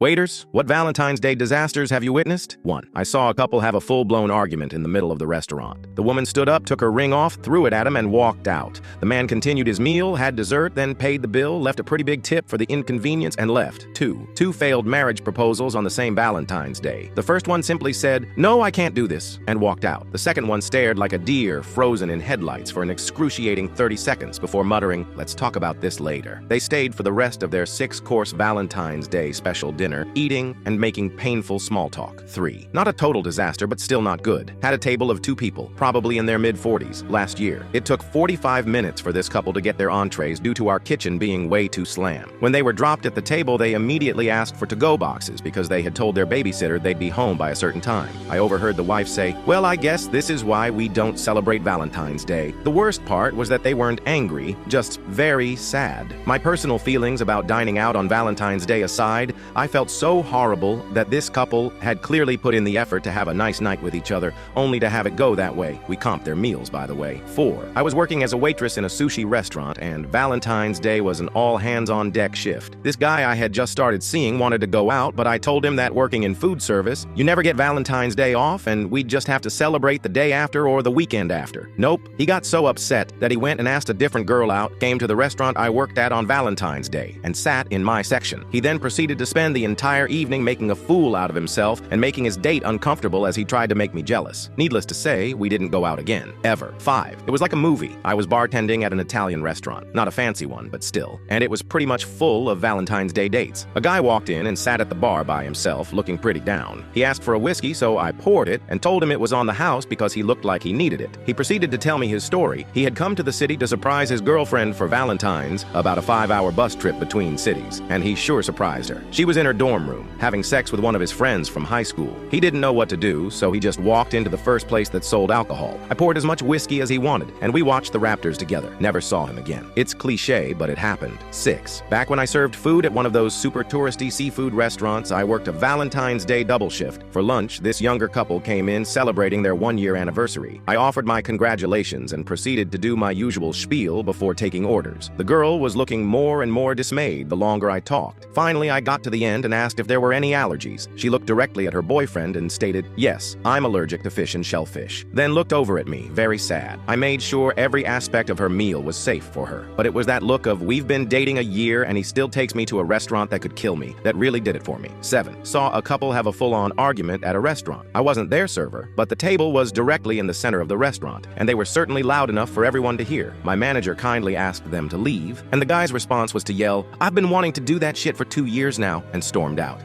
Waiters, what Valentine's Day disasters have you witnessed? 1. I saw a couple have a full-blown argument in the middle of the restaurant. The woman stood up, took her ring off, threw it at him, and walked out. The man continued his meal, had dessert, then paid the bill, left a pretty big tip for the inconvenience, and left. 2. Two failed marriage proposals on the same Valentine's Day. The first one simply said, "No, I can't do this," and walked out. The second one stared like a deer frozen in headlights for an excruciating 30 seconds before muttering, "Let's talk about this later." They stayed for the rest of their 6-course Valentine's Day special dinner, eating and making painful small talk. 3. Not a total disaster, but still not good. Had a table of 2 people, probably in their mid-40s, last year. It took 45 minutes for this couple to get their entrees due to our kitchen being way too slammed. When they were dropped at the table, they immediately asked for to-go boxes because they had told their babysitter they'd be home by a certain time. I overheard the wife say, "Well, I guess this is why we don't celebrate Valentine's Day." The worst part was that they weren't angry, just very sad. My personal feelings about dining out on Valentine's Day aside, I felt so horrible that this couple had clearly put in the effort to have a nice night with each other, only to have it go that way. We comped their meals, by the way. 4. I was working as a waitress in a sushi restaurant, and Valentine's Day was an all-hands-on-deck shift. This guy I had just started seeing wanted to go out, but I told him that working in food service, you never get Valentine's Day off, and we'd just have to celebrate the day after or the weekend after. Nope. He got so upset that he went and asked a different girl out, came to the restaurant I worked at on Valentine's Day, and sat in my section. He then proceeded to spend the entire evening making a fool out of himself and making his date uncomfortable as he tried to make me jealous. Needless to say, we didn't go out again. Ever. 5. It was like a movie. I was bartending at an Italian restaurant. Not a fancy one, but still. And it was pretty much full of Valentine's Day dates. A guy walked in and sat at the bar by himself, looking pretty down. He asked for a whiskey, so I poured it and told him it was on the house because he looked like he needed it. He proceeded to tell me his story. He had come to the city to surprise his girlfriend for Valentine's, about a 5-hour bus trip between cities, and he sure surprised her. She was in her dorm room, having sex with one of his friends from high school. He didn't know what to do, so he just walked into the first place that sold alcohol. I poured as much whiskey as he wanted, and we watched the Raptors together. Never saw him again. It's cliche, but it happened. 6. Back when I served food at one of those super touristy seafood restaurants, I worked a Valentine's Day double shift. For lunch, this younger couple came in celebrating their 1-year anniversary. I offered my congratulations and proceeded to do my usual spiel before taking orders. The girl was looking more and more dismayed the longer I talked. Finally, I got to the end and asked if there were any allergies. She looked directly at her boyfriend and stated, "Yes, I'm allergic to fish and shellfish." Then looked over at me, very sad. I made sure every aspect of her meal was safe for her. But it was that look of, "We've been dating a year and he still takes me to a restaurant that could kill me," that really did it for me. 7. Saw a couple have a full-on argument at a restaurant. I wasn't their server, but the table was directly in the center of the restaurant, and they were certainly loud enough for everyone to hear. My manager kindly asked them to leave, and the guy's response was to yell, "I've been wanting to do that shit for 2 years now," and stormed out.